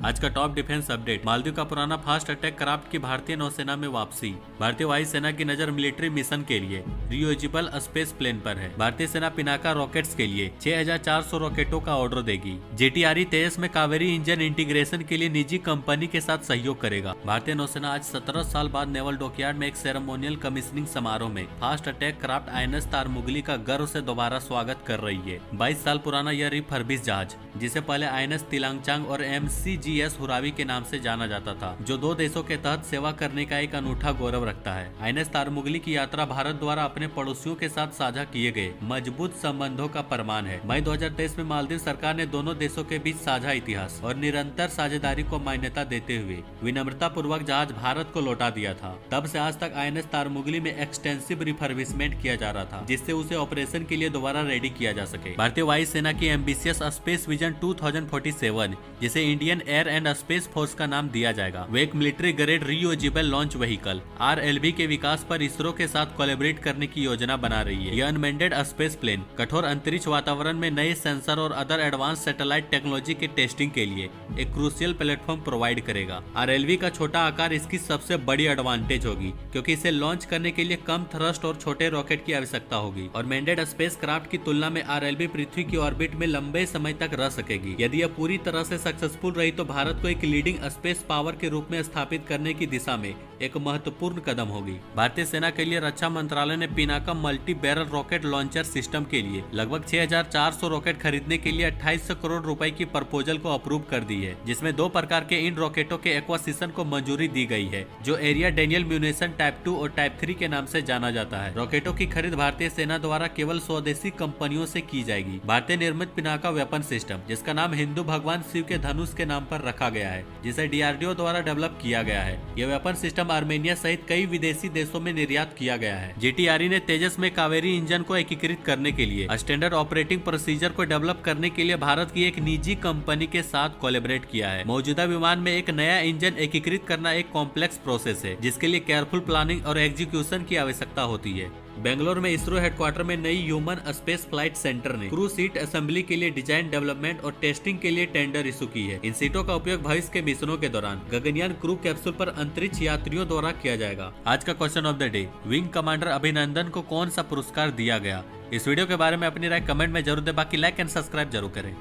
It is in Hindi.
आज का टॉप डिफेंस अपडेट, मालदीव का पुराना फास्ट अटैक क्राफ्ट की भारतीय नौसेना में वापसी। भारतीय वायुसेना की नजर मिलिट्री मिशन के लिए रियूजेबल स्पेस प्लेन पर है। भारतीय सेना पिनाका रॉकेट्स के लिए 6400 रॉकेटों का ऑर्डर देगी। जेटीआरई तेजस में कावेरी इंजन इंटीग्रेशन के लिए निजी कंपनी के साथ सहयोग करेगा। भारतीय नौसेना आज 17 साल बाद नेवल डॉकयार्ड में एक सेरेमोनियल कमीशनिंग समारोह में fast attack craft INS Tarmugli का गर्व से दोबारा स्वागत कर रही है। 22 साल पुराना यह रिफर्बिश जहाज, जिसे पहले आईएनएस तिलांगचांग और एमसीजीएस हुरावी के नाम से जाना जाता था, जो 2 देशों के तहत सेवा करने का एक अनूठा गौरव रखता है। आईएनएस तारमुगली की यात्रा भारत द्वारा अपने पड़ोसियों के साथ साझा किए गए मजबूत संबंधों का प्रमाण है। मई 2023 में मालदीव सरकार ने दोनों देशों के बीच साझा इतिहास और निरंतर साझेदारी को मान्यता देते हुए विनम्रता पूर्वक जहाज भारत को लौटा दिया था। तब से आज तक आईएनएस तारमुगली में एक्सटेंसिव रिफर्बिशमेंट किया जा रहा था, जिससे उसे ऑपरेशन के लिए दोबारा रेडी किया जा सके। भारतीय वायुसेना की एम्बिशियस स्पेस विजन 2047, जिसे Indian air and space force का नाम दिया जाएगा, वे एक military grade reusable launch vehicle RLV के विकास पर इसरो के साथ कोलैबोरेट करने की योजना बना रही है। यह अनमेंडेड स्पेस प्लेन कठोर अंतरिक्ष वातावरण में नए सेंसर और अदर एडवांस सैटेलाइट टेक्नोलॉजी के टेस्टिंग के लिए एक क्रूशियल प्लेटफॉर्म प्रोवाइड करेगा। आरएलवी का छोटा आकार इसकी सबसे बड़ी एडवांटेज होगी, क्योंकि इसे लॉन्च करने के लिए कम थ्रस्ट और छोटे रॉकेट की आवश्यकता होगी और मैंडेड स्पेस क्राफ्ट की तुलना में आरएलवी पृथ्वी की ऑर्बिट में लंबे समय तक रह सकेगी। यदि यह पूरी तरह से सक्सेसफुल रही तो भारत को एक लीडिंग स्पेस पावर के रूप में स्थापित करने की दिशा में एक महत्वपूर्ण कदम होगी। भारतीय सेना के लिए रक्षा मंत्रालय ने Pinaka multi barrel rocket launcher system के लिए लगभग 6400 रॉकेट खरीदने के लिए 2800 करोड़ रुपए की प्रपोजल को अप्रूव कर दी है, जिसमें 2 प्रकार के इन रॉकेटों के एक्वाजिशन को मंजूरी दी गई है, जो एरिया डेनियल म्यूनिशन टाइप 2 और टाइप 3 के नाम से जाना जाता है। रॉकेटों की खरीद भारतीय सेना द्वारा केवल स्वदेशी कंपनियों से की जाएगी। भारतीय निर्मित पिनाका वेपन सिस्टम, जिसका नाम हिंदू भगवान शिव के धनुष के नाम पर रखा गया है, जिसे डीआरडीओ द्वारा डेवलप किया गया है। यह वेपन सिस्टम आर्मेनिया सहित कई विदेशी देशों में निर्यात किया गया है। जेटीआरई ने तेजस में कावेरी इंजन को एकीकृत करने के लिए स्टैंडर्ड ऑपरेटिंग प्रोसीजर को डेवलप करने के लिए भारत की एक निजी कंपनी के साथ कोलैबोरेट किया है। मौजूदा विमान में एक नया इंजन एकीकृत करना एक कॉम्प्लेक्स प्रोसेस है, जिसके लिए केयरफुल प्लानिंग और एग्जीक्यूशन की आवश्यकता होती है। बेंगलोर में इसरो हेडक्वार्टर में नई ह्यूमन स्पेस फ्लाइट सेंटर ने क्रू सीट असेंबली के लिए डिजाइन, डेवलपमेंट और टेस्टिंग के लिए टेंडर इशू की है। इन सीटों का उपयोग भविष्य के मिशनों के दौरान गगनयान क्रू कैप्सूल पर अंतरिक्ष यात्रियों द्वारा किया जाएगा। आज का question of the day, wing commander अभिनंदन को कौन सा पुरस्कार दिया गया? इस वीडियो के बारे में अपनी राय कमेंट में जरूर दें। बाकी लाइक एंड सब्सक्राइब जरूर करें।